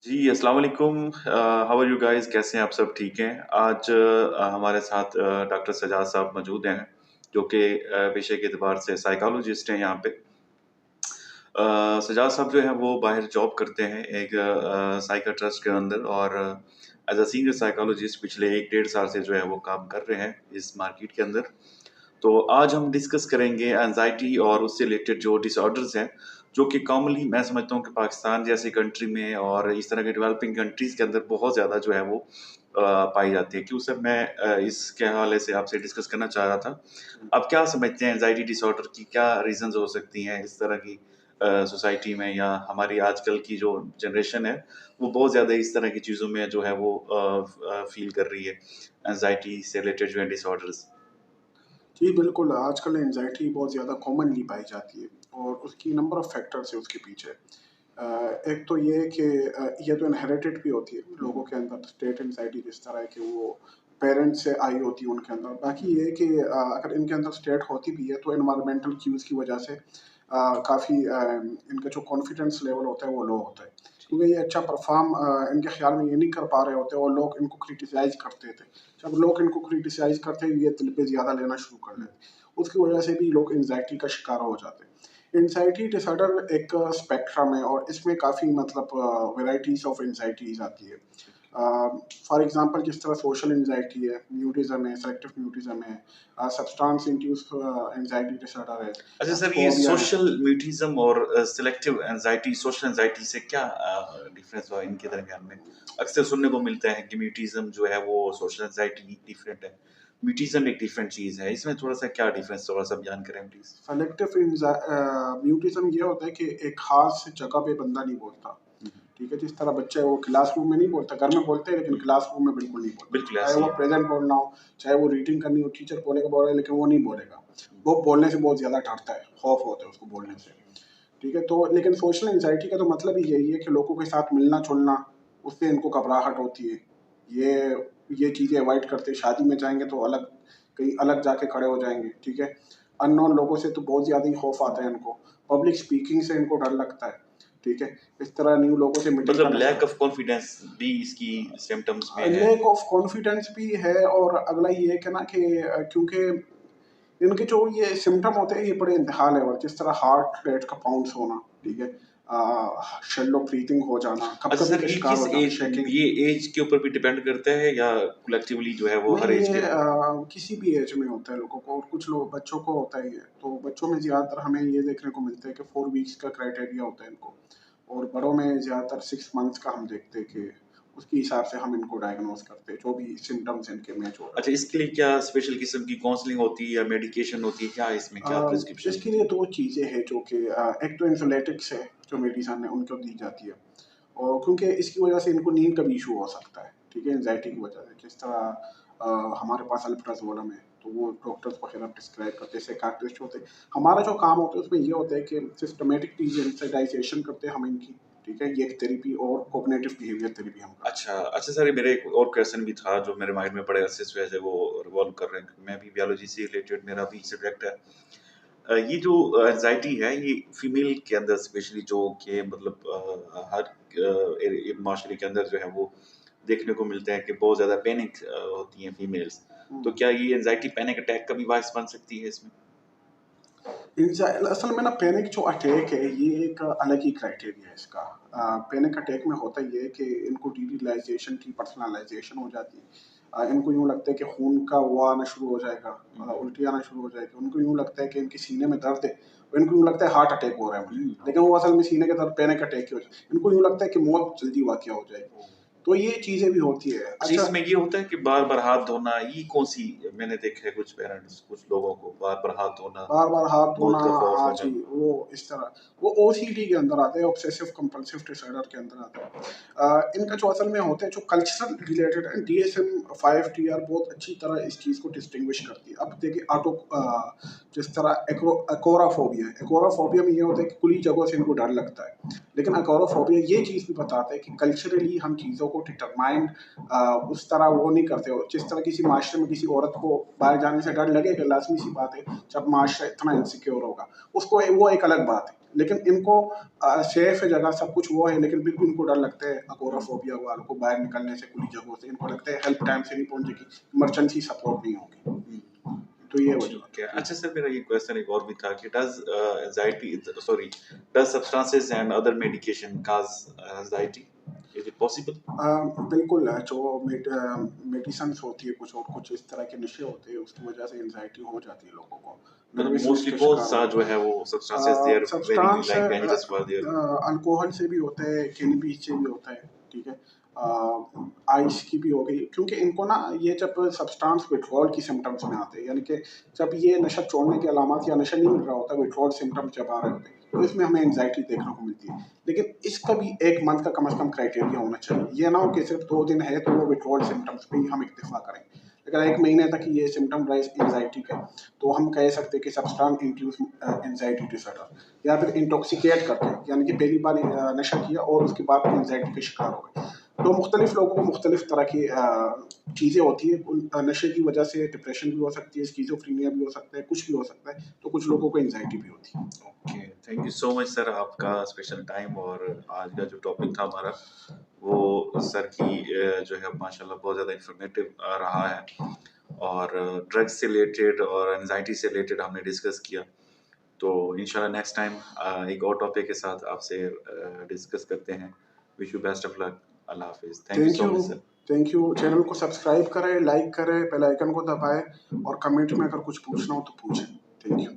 जी, अस्सलाम वालेकुम। How are you guys? कैसे हैं आप सब? ठीक हैं? आज हमारे साथ डॉक्टर सज्जाद साहब मौजूद हैं, जो कि पेशे के एतबार से साइकोलॉजिस्ट हैं यहाँ पे। सज्जाद साहब जो हैं वो बाहर जॉब करते हैं एक साइकियाट्रिस्ट के अंदर और एज़ अ सीनियर साइकोलॉजिस्ट पिछले 1 डेढ़ साल से जो है वो काम कर रहे हैं इस मार्केट के अंदर। तो आज हम डिस्कस करेंगे एंजाइटी और उससे रिलेटेड जो डिसऑर्डर्स हैं, जो कि कॉमनली मैं समझता हूँ कि पाकिस्तान जैसी कंट्री में और इस तरह के डेवलपिंग कंट्रीज़ के अंदर बहुत ज़्यादा जो है वो पाई जाती है। क्यों सर मैं इसके हवाले से आपसे डिस्कस करना चाह रहा था। आप क्या समझते हैं एंजाइटी डिसऑर्डर की क्या रीज़न्स हो सकती हैं इस तरह की सोसाइटी में या हमारी आजकल की जो जनरेशन है, वो बहुत ज़्यादा इस तरह की चीज़ों में जो है वो फ़ील कर रही है, एंजाइटी से रिलेटेड जो है डिसऑर्डर्स? जी, बिल्कुल, आजकल एंग्ज़ायटी बहुत ज़्यादा कॉमनली पाई जाती है और उसकी नंबर ऑफ़ फैक्टर्स है उसके पीछे। एक तो ये है कि ये तो इनहेरिटेड भी होती है लोगों के अंदर स्टेट एंग्ज़ायटी जिस तरह है कि वो पेरेंट्स से आई होती है उनके अंदर। बाकी ये है कि अगर इनके अंदर स्टेट होती भी है तो एनवायरमेंटल क्यूज़ की वजह से काफ़ी इनका जो कॉन्फिडेंस लेवल होता है वो लो होता है। क्योंकि ये अच्छा परफ़ॉर्म इनके ख़्याल में ये नहीं कर पा रहे होते और लोग इनको क्रिटिसाइज़ करते थे। जब लोग इनको क्रिटिसाइज़ करते हैं ये दिल पे ज़्यादा लेना शुरू कर देते हैं। उसकी वजह से भी लोग एंग्ज़ायटी का शिकार हो जाते हैं। एंग्ज़ायटी डिसऑर्डर एक स्पेक्ट्रम है और इसमें काफ़ी मतलब वैराइटीज़ ऑफ एंग्ज़ायटीज़ आती है। फॉर एग्ज़ाम्पल जिस तरह सोशल एंग्ज़ायटी है, म्यूटिज़्म है, सेलेक्टिव म्यूटिज़्म है, सब्सटेंस इंड्यूस एंग्ज़ायटी डिसऑर्डर है, अच्छा सर, ये फ़ोबिया है। सोशल म्यूटिज़्म और सिलेक्टिव एंग्ज़ायटी, सोशल एंग्ज़ायटी से क्या डिफ़रेंस हुआ इनके दरमियान में? अक्सर सुनने को मिलता है कि म्यूटिज़्म जो है वो सोशल एंग्ज़ायटी डिफरेंट है। म्यूटिज़्म एक डिफरेंट चीज़ है। इसमें थोड़ा-सा क्या डिफ़रेंस थोड़ा-सा बयान करें प्लीज़? म्यूटिज़्म ये होता है कि एक ख़ास जगह पे बंदा नहीं बोलता। हुँ, ठीक है, जिस तरह बच्चे वो क्लासरूम में नहीं बोलता, घर में बोलते हैं लेकिन हुँ। क्लासरूम में बिल्कुल नहीं बोलता। बिल्कुल चाहे ऐसे ही वो है। प्रेज़ेंट बोलना हो, चाहे वो रीडिंग करनी हो, टीचर बोलेगा बोलेगा लेकिन वो नहीं बोलेगा। हुँ, वो बोलने से बहुत ज़्यादा डरता है, खौफ़ होता है उसको बोलने से। ठीक है, तो लेकिन सोशल एंग्ज़ायटी का तो मतलब ही यही है कि लोगों के साथ मिलना-जुलना, उससे इनको घबराहट होती है। ये ये चीज़ें अवॉइड करते हैं, शादी में जाएँगे तो अलग कहीं अलग जाके खड़े हो जाएँगे, ठीक है। अननोन लोगों से तो बहुत ज़्यादा ही खौफ़ आता है इनको, पब्लिक स्पीकिंग से इनको डर लगता है, ठीक है। इस तरह न्यू लोगों से मीटिंग का मतलब नशा। लैक ऑफ कॉन्फिडेंस भी इसकी सिम्पटम्स में है। लैक ऑफ कॉन्फिडेंस भी है और अगला ये है कि ना कि क्योंकि इनके जो ये सिम्पटम होते हैं ये बड़े इंतहा लेवल जिस तरह हार्ट रेट का बाउंस होना, ठीक है? शैलो ब्रीथिंग हो जाना, अच्छा कँपकपी सर, का ये शिकार किस हो जाना, एज शेकिंग। ये एज के ऊपर भी डिपेंड करता है या कलेक्टिवली जो है वो हर नहीं एज ये के अंदर? किसी भी एज में होता है लोगों को और कुछ लोग बच्चों को होता ही है। तो बच्चों में ज़्यादातर हमें ये देखने को मिलता है कि 4 वीक्स का क्राइटेरिया होता है इनको और बड़ों में ज़्यादातर 6 मंथ्स का हम देखते हैं कि उसके हिसाब से हम इनको डायग्नोज़ करते हैं, जो भी सिम्पटम्स इनके मैच हो रहे अच्छा, होते हैं। इसके लिए क्या स्पेशल किस्म की काउंसलिंग होती है या मेडिकेशन होती है? क्या है इसमें क्या प्रिस्क्रिप्शंस इसके होती लिए है? 2 चीज़ें हैं जो कि एक तो एंक्सोलिटिक्स है, जो मेडिसिन है उनको दी जाती है और क्योंकि इसकी वजह से इनको नींद का भी इश्यू हो सकता है, ठीक है? एंग्ज़ायटी की वजह से जिस तरह हमारे पास अल्प्राज़ोलम है, तो वो डॉक्टर्स वगैरह प्रिस्क्राइब करते हैं, साइकियाट्रिस्ट होते हैं। हमारा जो काम होता है उसमें ये होता है कि सिस्टमैटिक डिसेंसिटाइज़ेशन करते हैं हम इनकी, ठीक है? ये एक थेरेपी और कॉग्निटिव बिहेवियर थेरेपी हम करते हैं। अच्छा सर, मेरा एक और क्वेश्चन भी था जो मेरे माइंड में बड़े अरसे से वैसे वो रिवॉल्व कर रहे हैं। मैं भी बायोलॉजी से रिलेटेड मेरा भी सब्जेक्ट है। ये जो एंग्ज़ायटी है ये फीमेल के अंदर स्पेशली जो कि मतलब हर माशरे के अंदर जो है वो देखने को मिलता है कि बहुत ज़्यादा पैनिक होती हैं फीमेल्स। तो हुँ। क्या ये एंग्ज़ायटी पैनिक अटैक का भी बायस बन सकती है इसमें? असल में ना पैनिक जो अटैक है ये एक अलग ही क्राइटेरिया है इसका। पैनिक अटैक में होता ये है कि इनको डीरियलाइज़ेशन की पर्सनलाइज़ेशन हो जाती है। इनको यूँ लगता है कि खून का वो आना शुरू हो जाएगा, हुँ, हुँ। उल्टी आना शुरू हो जाएगी। उनको यूँ लगता है कि इनके सीने में दर्द है, और इनको यूँ लगता है हार्ट अटैक हो रहा है मुझे। लेकिन वो असल में सीने के दर्द पैनिक अटैक की वजह से इनको यूँ लगता है कि मौत जल्दी वाक़या हो जाएगी। तो ये चीज़ें भी होती है। अच्छा, अच्छा। इसमें ये होता है कि बार-बार हाथ धोना, ये कौन-सी मैंने देखा है कुछ पेरेंट्स, कुछ लोगों को बार-बार हाथ धोना, बार-बार हाथ धोना, मौत का खौफ हाँ जी, होना। वो इस तरह, वो ओसीडी के अंदर आते हैं, ऑब्सेसिव कंपल्सिव डिसऑर्डर के अंदर आते हैं। इनका जो असल में होता है, जो कल्चरल रिलेटेड है, डीएसएम-5 टीआर बहुत अच्छी तरह इस चीज़ को डिस्टिंग्विश करती है। अब देखिए जिस तरह एकोराफोबिया है, एकोराफोबिया में ये होता है कि खुली जगहों से इनको डर लगता है। लेकिन एकोराफोबिया ये चीज़ भी बताता है कि कल्चरली हम चीज़ों को डिटरमाइंड उस तरह वो नहीं करते हो। जिस तरह किसी माशरे में किसी औरत को बाहर जाने से डर लगेगा, लाज़मी सी बात है, जब माशरा इतना इनसिक्योर होगा। उसको वो एक अलग बात है। लेकिन इनको सेफ है जगह, सब कुछ वो है, लेकिन फिर भी इनको डर लगता है, अगोराफोबिया वालों को बाहर निकलने से खुली जगहों से। इनको लगता है हेल्प टाइम से नहीं पहुंचेगी, इमरजेंसी सपोर्ट नहीं होगी। तो ये वजह ठीक है। होती है। अच्छा सर, मेरा ये क्वेश्चन एक और भी था कि does substances and other medication cause anxiety? Is it possible? बिल्कुल है, जो मेडिसिन्स होती है कुछ और कुछ इस तरह के नशे होते हैं, उसकी वजह से एंजाइटी हो जाती है लोगों को, मतलब नर्वसनेस मोस्टली का कौन शिकार सा होते जो हैं। है वो substances they are very substance like dangerous for there? Alcohol से भी होता है, कैनबीस से भी होता है, ठीक है। आइस की भी हो गई, क्योंकि इनको ना ये जब सब्सटेंस विड्रॉल की सिम्टम्स में आते हैं, यानी कि जब ये नशा छोड़ने की अलामत या नशा नहीं मिल रहा होता, विड्रॉल सिम्टम्स जब आ रहे होते हैं, तो इसमें हमें एंजाइटी देखने को मिलती है। लेकिन इसका भी 1 मंथ का कम से कम क्राइटेरिया होना चाहिए। ये ना हो कि सिर्फ 2 दिन है तो वो विड्रॉल सिम्टम्स पे ही हम इक्तिफा करें। अगर 1 महीने तक ये सिम्टम रहे एंजाइटी के, तो हम कह सकते हैं कि सब्सटेंस इंड्यूस एंजाइटी डिसऑर्डर, या फिर इंटॉक्सिकेट करते हैं, यानी कि पहली बार नशा किया और उसके बाद एंजाइटी के शिकार हो गए। तो मुख्तलिफ लोगों को मुख्तलिफ तरह की चीज़ें होती हैं। उन नशे की वजह से डिप्रेशन भी हो सकती है, स्किज़ोफ्रेनिया भी हो सकता है, कुछ भी हो सकता है, तो कुछ लोगों को एंजाइटी भी होती है। Okay, thank you so much sir, आपका स्पेशल टाइम। और आज का जो टॉपिक था हमारा, वो सर की जो है माशाल्लाह बहुत ज़्यादा इंफॉर्मेटिव रहा है। और ड्रग्स से रिलेटेड और एंजाइटी से रिलेटेड हमने डिस्कस किया। तो इंशाल्लाह नेक्स्ट टाइम एक और टॉपिक के साथ आपसे डिस्कस करते हैं। Wish you best of luck. अल्लाह हाफिज़। Thank you thank so you. Much sir. Thank you. Channel को सब्सक्राइब करें, लाइक करें, बेल आइकन को दबाएं, और कमेंट में अगर कुछ पूछना हो तो पूछें। Thank you.